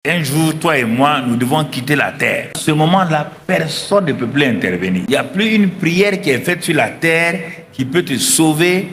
Un jour, toi et moi, nous devons quitter la terre. À ce moment-là, personne ne peut plus intervenir. Il n'y a plus une prière qui est faite sur la terre qui peut te sauver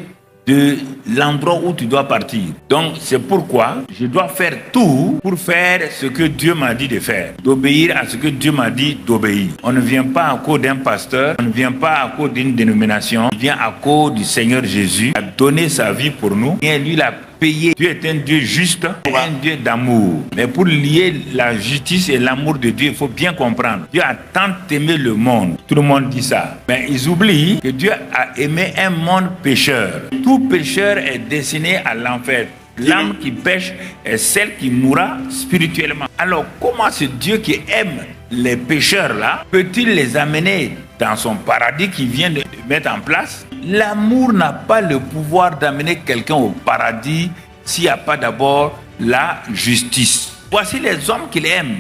de l'endroit où tu dois partir. Donc, c'est pourquoi je dois faire tout pour faire ce que Dieu m'a dit de faire, d'obéir à ce que Dieu m'a dit d'obéir. On ne vient pas à cause d'un pasteur, on ne vient pas à cause d'une dénomination, on vient à cause du Seigneur Jésus, qui a donné sa vie pour nous, et lui l'a payé. Dieu est un Dieu juste, un Dieu d'amour. Mais pour lier la justice et l'amour de Dieu, il faut bien comprendre. Dieu a tant aimé le monde. Tout le monde dit ça. Mais ils oublient que Dieu a aimé un monde pécheur. Tout pécheur est destiné à l'enfer. L'âme qui pêche est celle qui mourra spirituellement. Alors, comment ce Dieu qui aime les pécheurs-là peut-il les amener dans son paradis qu'il vient de mettre en place? L'amour n'a pas le pouvoir d'amener quelqu'un au paradis s'il n'y a pas d'abord la justice. Voici les hommes qu'il aime.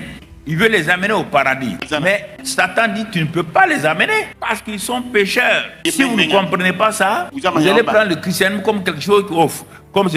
Il veut les amener au paradis. Mais Satan dit, tu ne peux pas les amener parce qu'ils sont pécheurs. Si vous ne comprenez pas ça, vous allez prendre le christianisme comme quelque chose qui offre. Comme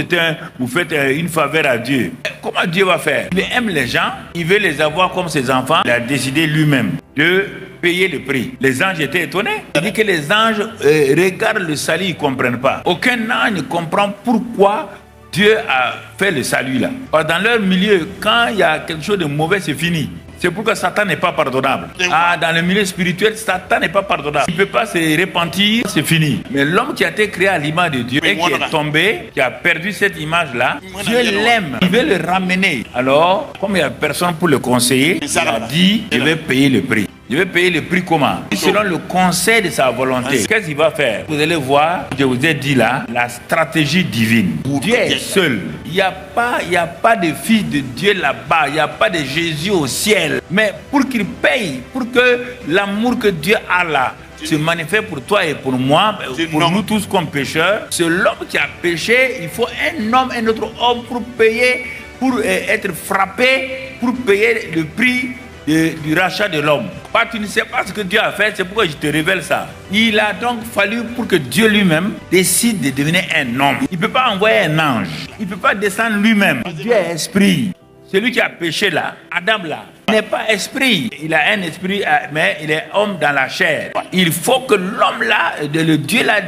vous faites une faveur à Dieu. Comment Dieu va faire? Il aime les gens, il veut les avoir comme ses enfants. Il a décidé lui-même de payer le prix. Les anges étaient étonnés. Il dit que les anges regardent le salut, ils ne comprennent pas. Aucun ange ne comprend pourquoi Dieu a fait le salut là. Dans leur milieu, quand il y a quelque chose de mauvais, c'est fini. C'est pourquoi Satan n'est pas pardonnable. Dans le milieu spirituel, Satan n'est pas pardonnable. Il ne peut pas se repentir, c'est fini. Mais l'homme qui a été créé à l'image de Dieu et qui est tombé, qui a perdu cette image-là, Dieu l'aime. Il veut le ramener. Alors, comme il n'y a personne pour le conseiller, il a dit, je vais payer le prix. Je vais payer le prix comment? Selon le conseil de sa volonté. Qu'est-ce qu'il va faire? Vous allez voir, je vous ai dit là, la stratégie divine. Dieu est seul. Il n'y a pas de fils de Dieu là-bas. Il n'y a pas de Jésus au ciel. Mais pour qu'il paye, pour que l'amour que Dieu a là se manifeste pour toi et pour moi, pour nous tous comme pécheurs, c'est l'homme qui a péché. Il faut un homme, un autre homme pour payer, pour être frappé, pour payer le prix du rachat de l'homme. Tu ne sais pas ce que Dieu a fait, c'est pourquoi je te révèle ça. Il a donc fallu pour que Dieu lui-même décide de devenir un homme. Il ne peut pas envoyer un ange. Il ne peut pas descendre lui-même. Dieu est esprit. Celui qui a péché là, Adam là, n'est pas esprit. Il a un esprit, mais il est homme dans la chair. Il faut que l'homme là, le Dieu là,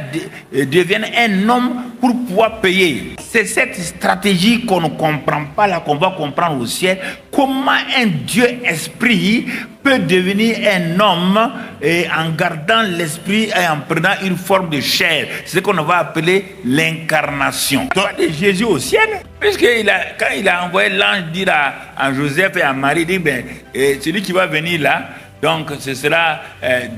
devienne un homme pour pouvoir payer. C'est cette stratégie qu'on ne comprend pas là, qu'on va comprendre au ciel. Comment un Dieu esprit peut devenir un homme en gardant l'esprit et en prenant une forme de chair. C'est ce qu'on va appeler l'incarnation. Pas de Jésus au ciel. Puisque quand il a envoyé l'ange dire à Joseph et à Marie, il dit, celui qui va venir là, donc ce sera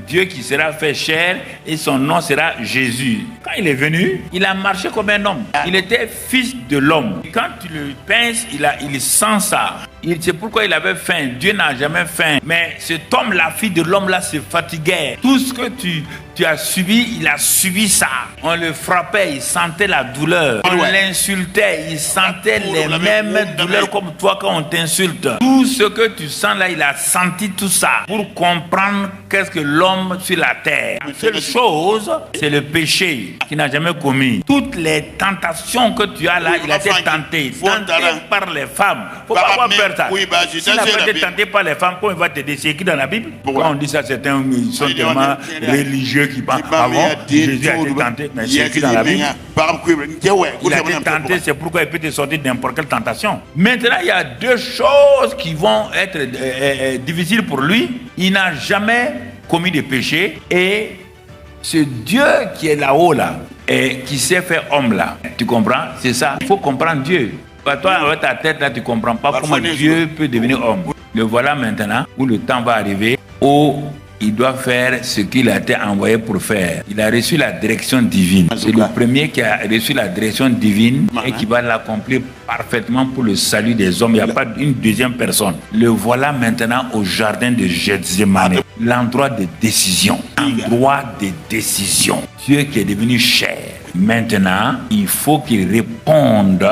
Dieu qui sera fait chair et son nom sera Jésus. Quand il est venu, il a marché comme un homme. Il était fils de l'homme. Quand tu le pinces, il sent ça. C'est pourquoi il avait faim. Dieu n'a jamais faim. Mais cet homme, la fille de l'homme là, se fatiguait. Tout ce que tu as subi, il a subi ça. On le frappait, il sentait la douleur. On l'insultait, il sentait les mêmes douleurs comme toi quand on t'insulte. Tout ce que tu sens là, il a senti tout ça pour comprendre qu'est-ce que l'homme sur la terre. La seule chose, c'est le péché qu'il n'a jamais commis. Toutes les tentations que tu as là, il a été tenté. Tenté par les femmes. Faut pas avoir peur. S'il n'a pas été tenté par les femmes, comment il va t'aider? C'est écrit dans la Bible. Quand on dit ça, certains sont tellement religieux qui pensent avant Jésus a été tenté, mais c'est écrit dans la Bible. Il a été tenté, c'est pourquoi il peut te sortir n'importe quelle tentation. Maintenant, il y a deux choses qui vont être difficiles pour lui. Il n'a jamais commis de péché et ce Dieu qui est là-haut là et qui s'est fait homme là, tu comprends? C'est ça. Il faut comprendre Dieu. Toi, avec ta tête là, tu ne comprends pas comment Dieu peut devenir homme. Le voilà maintenant où le temps va arriver où il doit faire ce qu'il a été envoyé pour faire. Il a reçu la direction divine. C'est le premier qui a reçu la direction divine et qui va l'accomplir parfaitement pour le salut des hommes. Il n'y a pas une deuxième personne. Le voilà maintenant au jardin de Gethsémane. L'endroit de décision. L'endroit de décision. Dieu qui est devenu chair. Maintenant, il faut qu'il réponde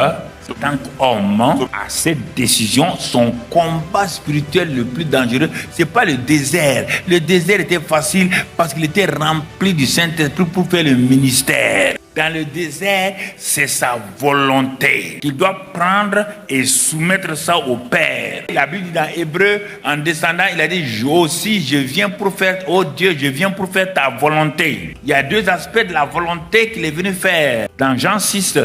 tant qu'homme à cette décision. Son combat spirituel le plus dangereux, c'est pas le désert. Le désert était facile parce qu'il était rempli du Saint-Esprit pour faire le ministère. dans le désert, c'est sa volonté. Il doit prendre et soumettre ça au Père. La Bible dit dans Hébreu, en descendant, il a dit, je viens pour faire, oh Dieu, je viens pour faire ta volonté. Il y a deux aspects de la volonté qu'il est venu faire. Dans Jean 6,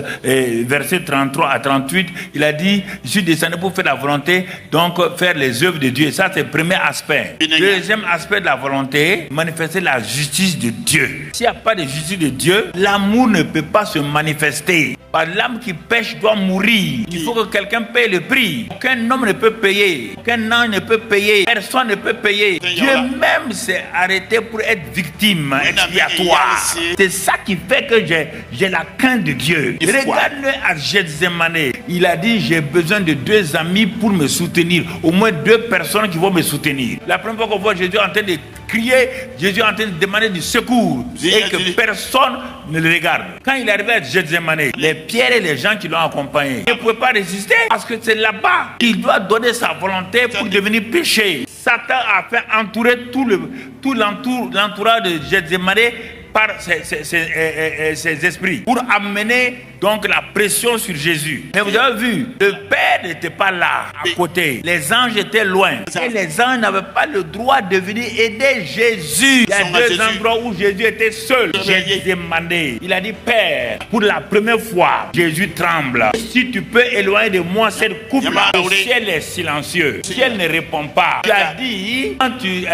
versets 33 à 38, il a dit, je suis descendu pour faire la volonté, donc faire les œuvres de Dieu. Et ça, c'est le premier aspect. Deuxième aspect de la volonté, manifester la justice de Dieu. S'il n'y a pas de justice de Dieu, l'amour ne peut pas se manifester. L'âme qui pêche doit mourir. Il faut que quelqu'un paye le prix. Aucun homme ne peut payer. Aucun ange ne peut payer. Personne ne peut payer. Dieu même s'est arrêté pour être victime expiatoire. C'est ça qui fait que j'ai la crainte de Dieu. Regarde-le à Gethsémane. Il a dit, j'ai besoin de 2 amis pour me soutenir. Au moins 2 personnes qui vont me soutenir. La première fois qu'on voit Jésus en train de crier, Jésus est en train de demander du secours et que personne ne le regarde. Quand il est arrivé à Gethsémane, les pierres et les gens qui l'ont accompagné ne pouvaient pas résister parce que c'est là-bas qu'il doit donner sa volonté pour devenir péché. Satan a fait entourer tout l'entourage de Gethsémane par ses esprits pour amener donc la pression sur Jésus. Mais vous avez vu, le Père n'était pas là, à côté. Les anges étaient loin. Et les anges n'avaient pas le droit de venir aider Jésus. Il y a 2 endroits où Jésus était seul. Jésus demandé. Il a dit, Père, pour la première fois, Jésus tremble. Si tu peux éloigner de moi cette coupe, le ciel est silencieux. Le ciel ne répond pas. Tu as dit, quand tu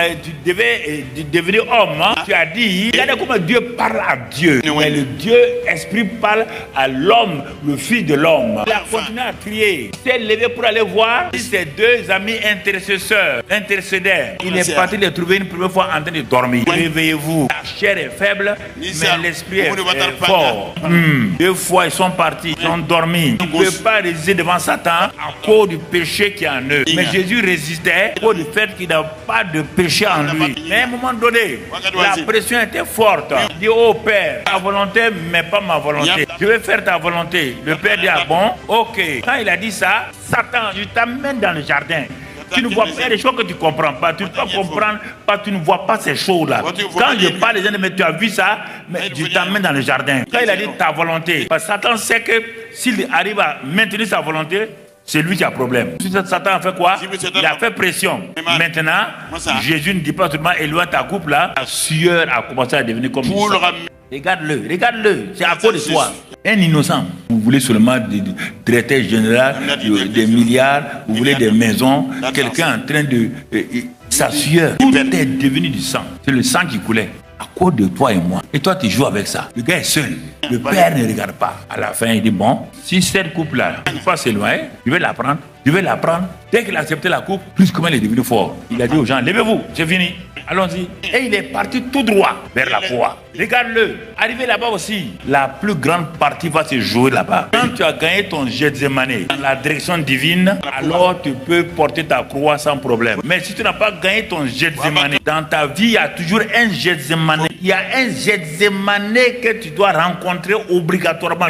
devais devenir homme, tu as dit, regardez comment Dieu parle à Dieu. Mais le Dieu esprit parle à l'homme, le fils de l'homme. Il a continué à crier. Il s'est levé pour aller voir ses 2 amis intercédeurs. Il est parti les trouver une première fois en train de dormir. Réveillez-vous. La chair est faible, mais l'esprit est fort. 2 fois ils sont partis, ils ont dormi. Ils ne pouvaient pas résister devant Satan à cause du péché qui est en eux. Mais Jésus résistait à cause du fait qu'il n'a pas de péché en lui. Mais à un moment donné, la pression était forte. Il dit, oh Père, ta volonté, mais pas ma volonté. Je vais faire ta volonté. Le Père dit, ah bon, ok. Quand il a dit ça, Satan, je t'amène dans le jardin. Tu ne vois pas des choses que tu ne comprends pas. Tu ne peux pas comprendre parce que tu ne vois pas ces choses-là. Quand je parle, les gens mais tu as vu ça, mais je t'amène dans le jardin. Quand il a dit ta volonté, parce que Satan sait que s'il arrive à maintenir sa volonté, c'est lui qui a problème. Satan a fait quoi? Il a fait pression. Maintenant, Jésus ne dit pas seulement éloigne ta coupe là. La sueur a commencé à devenir comme ça. Regarde-le, c'est à cause de toi. Un innocent. Vous voulez seulement des directeurs généraux, des milliards, vous voulez des maisons, quelqu'un en train de... sa sueur, tout est devenu du sang. C'est le sang qui coulait. À cause de toi et moi. Et toi, tu joues avec ça. Le gars est seul. Le père ne regarde pas. À la fin, il dit, bon, si cette coupe-là ne peut pas s'éloigner, je vais la prendre. Dès qu'il a accepté la coupe, plus comment il est devenu fort. Il a dit aux gens, levez-vous, c'est fini. Allons-y. Et il est parti tout droit vers la croix. Regarde-le. Arrivé là-bas aussi, la plus grande partie va se jouer là-bas. Quand tu as gagné ton Gethsémane dans la direction divine, alors tu peux porter ta croix sans problème. Mais si tu n'as pas gagné ton Gethsémane, dans ta vie, il y a toujours un Gethsémane. Il y a un Gethsémane que tu dois rencontrer obligatoirement.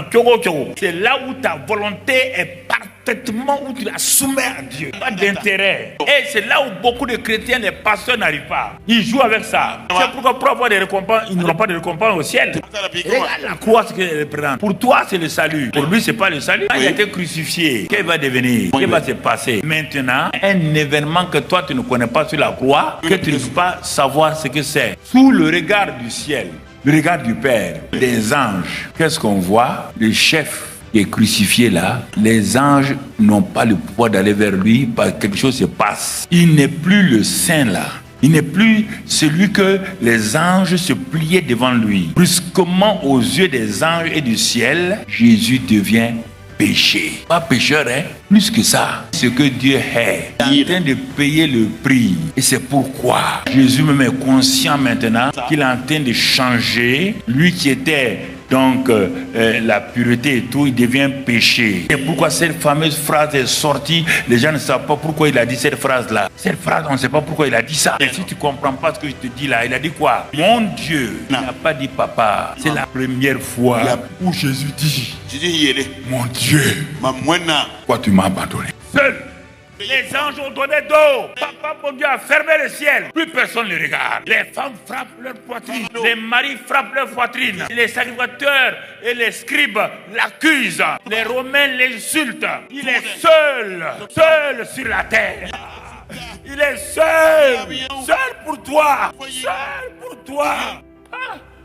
C'est là où ta volonté est parfaitement, où tu la soumets à Dieu. Pas d'intérêt. Et c'est là où beaucoup de chrétiens, les pasteurs n'arrivent pas. Ils jouent avec ça. C'est pourquoi pour avoir des récompenses, ils n'auront pas de récompenses au ciel. Regarde la croix, ce qu'elle représente. Pour toi, c'est le salut. Pour lui, c'est pas le salut. Quand il a été crucifié, qu'est-ce va devenir? Qu'est-ce va se passer? Maintenant, un événement que toi, tu ne connais pas sur la croix, que tu ne peux pas savoir ce que c'est. Sous le regard du ciel, le regard du Père, des anges, qu'est-ce qu'on voit? Le chef qui est crucifié là, les anges n'ont pas le pouvoir d'aller vers lui parce que quelque chose se passe. Il n'est plus le saint là. Il n'est plus celui que les anges se pliaient devant lui. Brusquement, aux yeux des anges et du ciel, Jésus devient péché. Pas pécheur, hein? Plus que ça. Ce que Dieu est. Il est en train de payer le prix. Et c'est pourquoi Jésus même est conscient maintenant qu'il est en train de changer. Lui qui était donc la pureté et tout, il devient péché. Et pourquoi cette fameuse phrase est sortie? Les gens ne savent pas pourquoi il a dit cette phrase-là. Cette phrase, on ne sait pas pourquoi il a dit ça. Et si tu ne comprends pas ce que je te dis là, il a dit quoi? Mon Dieu. Il n'a pas dit papa. C'est la première fois où Jésus dit, mon Dieu, pourquoi tu m'as abandonné? Seul Les anges ont donné d'eau. Papa, mon Dieu, a fermé le ciel. Plus personne ne les regarde. Les femmes frappent leur poitrine. Les maris frappent leur poitrine. Les sacrificateurs et les scribes l'accusent. Les Romains l'insultent. Il est seul. Seul sur la terre. Il est seul. Seul pour toi. Seul pour toi.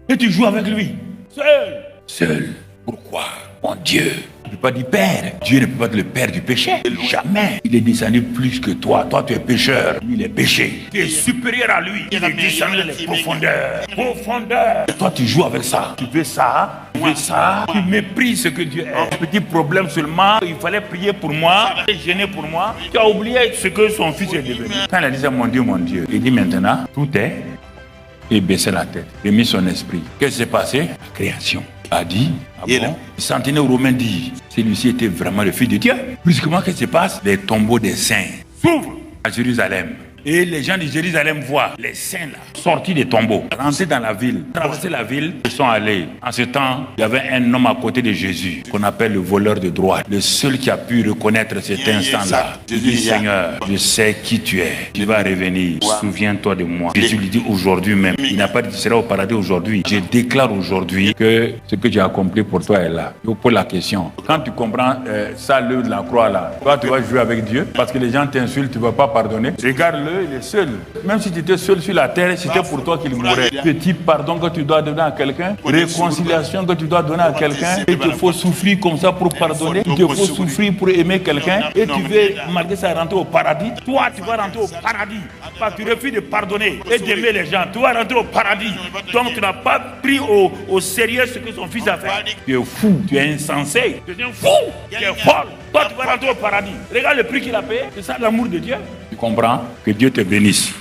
Et tu joues avec lui. Seul. Seul. Pourquoi? Mon Dieu. Tu ne peux pas dire Père. Dieu ne peut pas être le Père du péché. Jamais. Il est descendu plus que toi. Toi, tu es pécheur. Il est péché. Tu es supérieur à lui. Il est descendu dans les profondeurs. Profondeur. Et toi, tu joues avec ça. Tu veux ça. Tu veux ça. Tu méprises ce que Dieu est. Un petit problème seulement. Il fallait prier pour moi. Il fallait gêner pour moi. Tu as oublié ce que son fils est devenu. Quand il a dit mon Dieu, il dit maintenant, tout est. Il baissait la tête. Il a mis son esprit. Qu'est-ce qui s'est passé? La création a dit, bon? Le centenaire romain dit, celui-ci était vraiment le Fils de Dieu. Brusquement, qu'est-ce qui se passe? Les tombeaux des saints s'ouvrent à Jérusalem. Et les gens de Jérusalem voient les saints là, sortis des tombeaux, rentrer dans la ville, traverser la ville, ils sont allés. En ce temps, il y avait un homme à côté de Jésus, qu'on appelle le voleur de droite. Le seul qui a pu reconnaître cet instant-là. Il dit, Seigneur, je sais qui tu es. Tu vas revenir. Souviens-toi de moi. Jésus lui dit aujourd'hui même. Il n'a pas dit tu seras au paradis aujourd'hui. Je déclare aujourd'hui que ce que j'ai accompli pour toi est là. Je vous pose la question. Quand tu comprends ça, l'œuvre de la croix là, toi tu vas jouer avec Dieu parce que les gens t'insultent, tu ne vas pas pardonner. Regarde-le. Il est seul. Même si tu étais seul sur la terre, c'était pour toi qu'il mourrait. Petit pardon que tu dois donner à quelqu'un, réconciliation que tu dois donner à quelqu'un, et il te faut souffrir comme ça pour pardonner, il te faut souffrir pour aimer quelqu'un, et tu veux, malgré ça, rentrer au paradis. Toi, tu vas rentrer au paradis, parce que tu refuses de pardonner et d'aimer les gens. Tu vas rentrer au paradis. Donc, tu n'as pas pris au sérieux ce que son fils a fait. Tu es fou, tu es insensé, tu es un fou, tu es folle. Toi, tu vas rentrer au paradis. Regarde le prix qu'il a payé. C'est ça l'amour de Dieu. Tu comprends? Que Dieu te bénisse.